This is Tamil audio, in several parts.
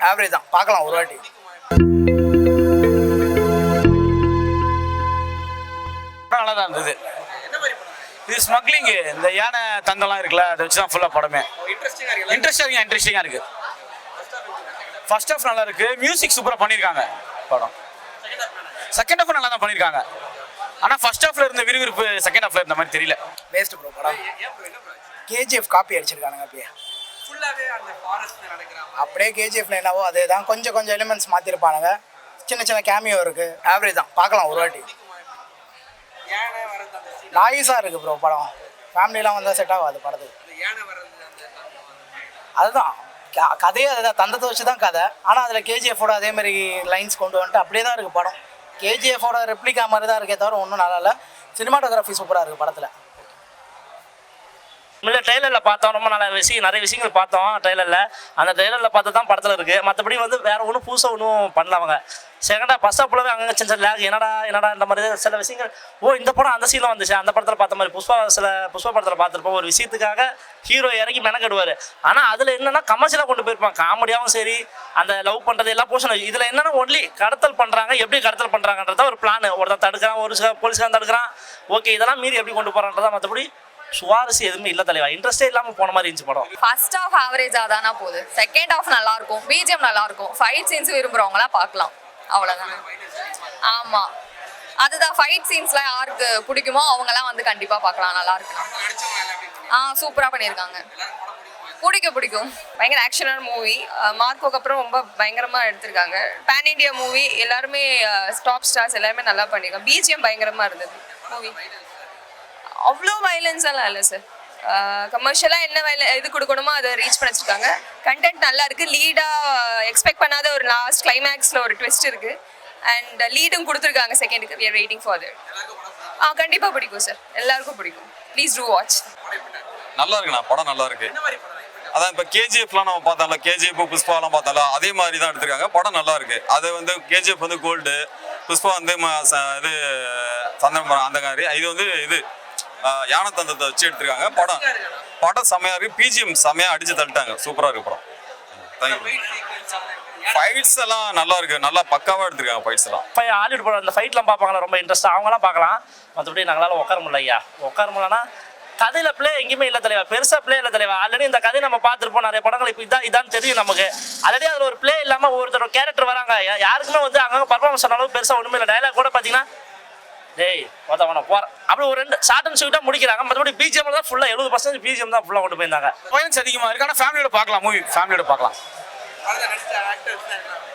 ஆவரேஜ் தான், பார்க்கலாம் ஒரு வாட்டி. நல்லா தான் இருந்தது. இது ஸ்மக்லிங், இந்த யானை தந்தம்லாம் இருக்குல்ல, அதை வச்சு தான் ஃபுல்லாக படமே. இன்ட்ரெஸ்டிங்காக இருக்கு. ஃபர்ஸ்ட் ஹாஃப் நல்லா இருக்கு, மியூசிக் சூப்பராக பண்ணியிருக்காங்க. படம் செகண்ட் ஹாஃப் நல்லா தான் பண்ணியிருக்காங்க. ஆனால் ஃபர்ஸ்ட் ஹாஃப்ல இருந்த விறுவிறுப்பு செகண்ட் ஹாஃப்ல இருந்த மாதிரி தெரியல. வேஸ்ட் ப்ரோ படம். கேஜிஎஃப் காப்பி அடிச்சிருக்கானுங்க. அப்படியே கேஜிஎஃப்ல என்னவோ அதே தான், கொஞ்சம் எலிமெண்ட்ஸ் மாற்றிருப்பானுங்க. சின்ன சின்ன கேமியோ இருக்கு. ஆவரேஜ் தான், பார்க்கலாம் ஒரு வாட்டி. நாயிஸாக இருக்குது ப்ரோ படம். ஃபேமிலிலாம் வந்தால் செட் ஆகாது படத்துக்கு. அதுதான் கதையே, அதுதான் தந்தத்தை வச்சு தான் கதை. ஆனால் அதில் கேஜிஎஃபோட அதேமாதிரி லைன்ஸ் கொண்டு வந்துட்டு அப்படியே தான் இருக்குது படம். கேஜிஎஃபோட ரெப்ளிகா மாதிரி தான் இருக்கே தவிர ஒன்றும் நல்லா இல்லை. சினிமாட்டோகிராஃபி சூப்பராக இருக்குது படத்தில். இல்லை ட்ரெய்லரில் பார்த்தோம், ரொம்ப நிறைய விஷயங்கள் பார்த்தோம் ட்ரெய்லரில். அந்த ட்ரெய்லரில் பார்த்து தான் படத்தில் இருக்குது. மற்றபடி வந்து வேறு ஒன்றும் புதுசாக ஒன்றும் பண்ணலவங்க. செகண்டாக ஃபர்ஸ்ட் ஹாஃப்ல அங்கங்கே சின்ன லேக் என்னடா இந்த மாதிரி சில விஷயங்கள். இந்த படம் அந்த சீனில் வந்துச்சு, அந்த படத்தில் பார்த்த மாதிரி புஷ்பா படத்தில் பார்த்துருப்போம். ஒரு விஷயத்துக்காக ஹீரோ இறங்கி மெனக்கெடுவார். ஆனால் அதில் என்னென்னா கமர்ஷியலாக கொண்டு போயிருப்பாங்க. காமெடியாகவும் சரி, அந்த லவ் பண்ணுறது எல்லா போர்ஷன். இதில் என்னென்னா ஒன்லி கடத்தல் பண்ணுறாங்க, எப்படி கடத்தல் பண்ணுறாங்கன்றத ஒரு பிளான். ஒருத்தன் தடுக்கிறான், ஒரு போலீஸ்காரன் தடுக்கிறான். ஓகே, இதெல்லாம் மீறி எப்படி கொண்டு போகிறான்றதா. மற்றபடி சுவாரஸ்யம் எதுவுமே இல்லை தலைவா. இன்ட்ரெஸ்டே இல்லாமல் போன மாதிரி இருந்துச்சு படம். ஃபர்ஸ்ட் ஹாஃப் ஆவரேஜாக தானே போகுது. செகண்ட் ஹாஃப் நல்லா இருக்கும், பிஜிஎம் நல்லா இருக்கும், ஃபைட் சீன்ஸ் விரும்புறவங்களாம் பார்க்கலாம். அவ்வளோதான். ஆமாம், அதுதான் ஃபைட் சீன்ஸ்லாம் யாருக்கு பிடிக்குமோ அவங்கலாம் வந்து கண்டிப்பாக பார்க்கலாம். நல்லா இருக்குண்ணா. சூப்பராக பண்ணியிருக்காங்க. பிடிக்கும். பயங்கர ஆக்ஷனான மூவி. மார்க்கோக்கு அப்புறம் ரொம்ப பயங்கரமாக எடுத்திருக்காங்க. Pan India movie. எல்லாருமே டாப் ஸ்டார்ஸ் எல்லாருமே நல்லா பண்ணியிருக்காங்க. பிஜிஎம் பயங்கரமாக இருந்தது மூவி. அவ்வளோ வைலன்ஸ் எல்லாம் இல்லை சார். கமர்ஷியலாக என்ன இது கொடுக்கணுமோ அதை ரீச் பண்ண வச்சுருக்காங்க. கண்டென்ட் நல்லா இருக்குது. லீடாக எக்ஸ்பெக்ட் பண்ணாத ஒரு லாஸ்ட் கிளைமேக்ஸில் ஒரு ட்விஸ்ட் இருக்குது. அண்ட் லீடும் கொடுத்துருக்காங்க செகண்டுக்கு. We are waiting for that. கண்டிப்பாக பிடிக்கும் சார், எல்லாருக்கும் பிடிக்கும். Please do watch. நல்லா இருக்குண்ணா, படம் நல்லா இருக்கு. அதான் இப்போ கேஜிஎஃப்லாம் நம்ம பார்த்தாலும், கேஜிஎஃப் புஷ்பாலாம் பார்த்தாலும் அதே மாதிரி தான் எடுத்திருக்காங்க. படம் நல்லா இருக்கு. அது வந்து கேஜிஎஃப் வந்து கோல்டு, புஷ்பா வந்து இது சந்திரமரம் அந்த மாதிரி. இது வந்து இது யானை தந்தத்தை வச்சு எடுத்திருக்காங்க. படம் செம்மையா இருக்கு. பிஜிஎம் செம்மையா அடிச்சு தள்ளிட்டாங்க. சூப்பரா இருக்கு படம். தேங்க்யூ. ஃபைட்ஸ் எல்லாம் நல்லா இருக்கு, நல்லா பக்காவா எடுத்திருக்காங்க ஃபைட்ஸ் எல்லாம். இப்போ ஹாலிவுட் படம் அந்த ஃபைட்லாம் பார்ப்பாங்களா, ரொம்ப இன்ட்ரெஸ்ட்டாக அவங்களாம் பார்க்கலாம். மற்றபடி நாங்களால உட்கார முடியல ஐயா. உட்கார முடியலன்னா கதையில் பிளே எங்கேயுமே இல்லை தலைவா. பெருசாக பிளே இல்லை தலைவா. ஆல்ரெடி இந்த கதையை நம்ம பார்த்துருப்போம் நிறைய படங்கள். இப்போ இதான் தெரியும் நமக்கு. ஆல்ரெடி அதில் ஒரு பிளே இல்லாமல் ஒருத்தரோட கேரக்டர் வராங்க. யாருக்குமே வந்து அங்கங்கே பர்ஃபார்மன்ஸ் அளவு பெருசாக ஒன்றுமே இல்லை. டைலாக் கூட பார்த்தீங்கன்னா டேய் ஒருத்தவனை போகிறேன் அப்படி ஒரு 2 ஷார்ட் அண்ட் ஸ்வீட்டாக முடிக்கிறாங்க. மற்றபடி பிஜிஎம் தான் ஃபுல்லாக 70% பிஜிஎம் தான் ஃபுல்லாக கொண்டு போயிருந்தாங்க. வயலன்ஸ் அதிகமாக இருக்கு. ஆனால் ஃபேமிலியோட பார்க்கலாம், மூவி ஃபேமிலியோட பார்க்கலாம்.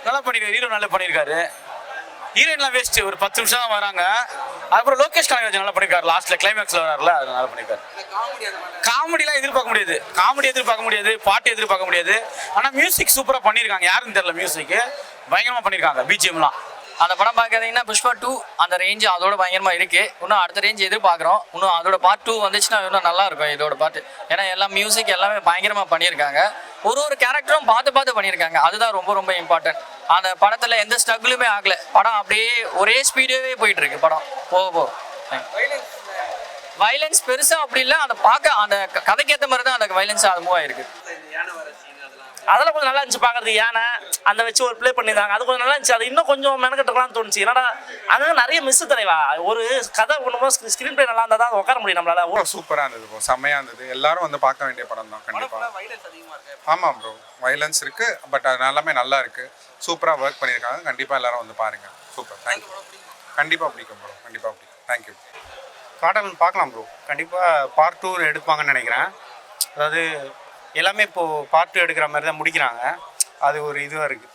நல்லா பண்ணியிருக்காரு. ஹீரோ நல்லா பண்ணியிருக்காரு. ஹீரோயின்லாம் வேஸ்ட், ஒரு 10 நிமிஷம் தான் வராங்க. அதுக்கப்புறம் லோகேஷ் கனகராஜ் நல்லா பண்ணியிருக்காரு. லாஸ்ட்டில் கிளைமேக்ஸில் வராருல, அது நல்லா பண்ணியிருக்காரு. காமெடிலாம் எதிர்பார்க்க முடியாது, பாட்டு எதிர்பார்க்க முடியாது. ஆனால் மியூசிக் சூப்பராக பண்ணியிருக்காங்க. யாருன்னு தெரியல, மியூசிக்கு பயங்கரமாக பண்ணியிருக்காங்க. பிஜிஎம்லாம் அந்த படம் பார்க்குறீங்கன்னா புஷ்பா 2 அந்த ரேஞ்சு அதோட பயங்கரமாக இருக்குது. இன்னும் அடுத்த ரேஞ்ச் எதிர்பார்க்குறோம். இன்னும் அதோட பார்ட் 2 வந்துச்சுன்னா இன்னும் நல்லாயிருக்கும் இதோட பாட்டு. ஏன்னா எல்லாம் மியூசிக் எல்லாமே பயங்கரமாக பண்ணியிருக்காங்க. ஒரு கேரக்டரும் பார்த்து பண்ணியிருக்காங்க. அதுதான் ரொம்ப இம்பார்ட்டன்ட். அந்த படத்தில் எந்த ஸ்ட்ரகிளுமே ஆகலை. படம் அப்படியே ஒரே ஸ்பீடாகவே போயிட்டுருக்கு. படம் போக வைலன்ஸ் பெருசாக அப்படி இல்லை. அந்த பார்க்க அந்த கதைக்கேற்ற மாதிரி தான் அந்த வைலன்ஸாக அது மூவ் ஆகிருக்கு. அதெல்லாம் கொஞ்சம் நல்லா இருந்துச்சு பார்க்குறது. யானை அந்த வச்சு ஒரு ப்ளே பண்ணியிருந்தாங்க. அது கொஞ்சம் நல்லா இருந்துச்சு. அது இன்னும் கொஞ்சம் மெனக்கட்டுக்கலாம்னு தோணுச்சு. என்னடா அங்கே நிறைய மிஸ் தலைவா. ஒரு கதை ஒன்றுமோ ஸ்க்ரீன் பிளே நல்லா இருந்தால் தான் உட்கார முடியும் நம்மளால. சூப்பராக இருந்தது, செம்மையாக இருந்தது. எல்லாரும் வந்து பார்க்க வேண்டிய படம் தான் கண்டிப்பாக. ஆமாம் ப்ரோ, வைலன்ஸ் இருக்குது. பட் அது எல்லாமே நல்லா இருக்குது. சூப்பராக ஒர்க் பண்ணியிருக்காங்க. கண்டிப்பாக எல்லாரும் வந்து பாருங்கள். Super, thank you. கண்டிப்பாக பிடிக்கும் ப்ரோ, கண்டிப்பாக பிடிக்கும். தேங்க்யூ. காட்டல் பார்க்கலாம் ப்ரோ. கண்டிப்பாக பார்ட் 2 எடுப்பாங்கன்னு நினைக்கிறேன். அதாவது எல்லாமே இப்போது பார்ட் 2 எடுக்கிற மாதிரி தான் முடிக்கிறாங்க. அது ஒரு இதுவாக இருக்குது.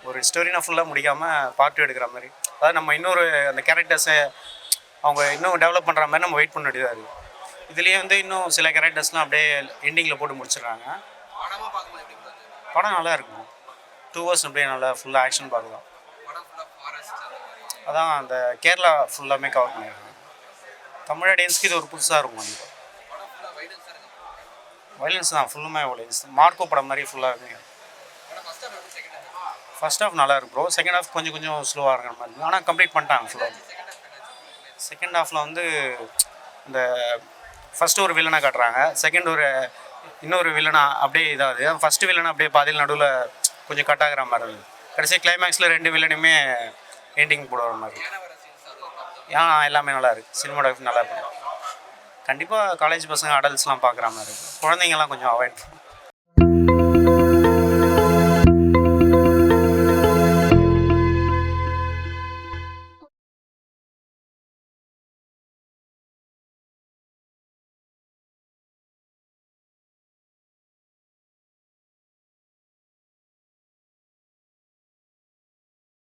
ஒரு ஸ்டோரினா ஃபுல்லாக முடிக்காமல் பார்ட் 2 எடுக்கிற மாதிரி. அதாவது நம்ம இன்னொரு அந்த கேரக்டர்ஸை அவங்க இன்னும் டெவலப் பண்ணுற மாதிரி நம்ம வெயிட் பண்ண வேண்டியதாக இருக்குது. இதுலேயே வந்து இன்னும் சில கேரக்டர்ஸ்லாம் அப்படியே எண்டிங்கில் போட்டு முடிச்சிடுறாங்க. படம் நல்லா இருக்கும். 2 ஹவர்ஸ் அப்படியே நல்லா ஃபுல்லாக ஆக்ஷன் பார்க்கலாம். அதான் அந்த கேரளா ஃபுல்லாமே கவர் பண்ணிடுறாங்க. தமிழ் ஆடியன்ஸ்க்கு இது ஒரு புதுசாக இருக்கும். கண்டிப்பாக வைலன்ஸ் தான், ஃபுல்லுமே வைலன்ஸ். மார்க்கோ படம் மாதிரி ஃபுல்லாக இருக்குங்க. ஃபர்ஸ்ட் ஹாஃப் நல்லா இருக்கும் ப்ரோ. செகண்ட் ஹாஃப் கொஞ்சம் ஸ்லோவாக இருக்கிற மாதிரி இருக்கும். ஆனால் கம்ப்ளீட் பண்ணிட்டாங்க ஃபுல்லாக. செகண்ட் ஹாஃபில் வந்து இந்த ஃபஸ்ட்டு ஒரு வில்லனை காட்டுறாங்க. செகண்ட் இன்னொரு வில்லனா அப்படியே இதாகுது. ஃபஸ்ட்டு வில்லனை அப்படியே பாதியில் நடுவில் கொஞ்சம் கட் ஆகிற மாதிரி இருந்தது. கடைசி கிளைமேக்ஸில் 2 வில்லனுமே எண்டிங் போடுற மாதிரி எல்லாமே நல்லா இருக்குது. சினிமாட்டோகிராஃபி நல்லா இருக்கு. கண்டிப்பாக காலேஜ் பசங்க அடல்ட்ஸ்லாம் பார்க்குற மாதிரி இருக்குது. குழந்தைங்கலாம் கொஞ்சம் அவாய்ட்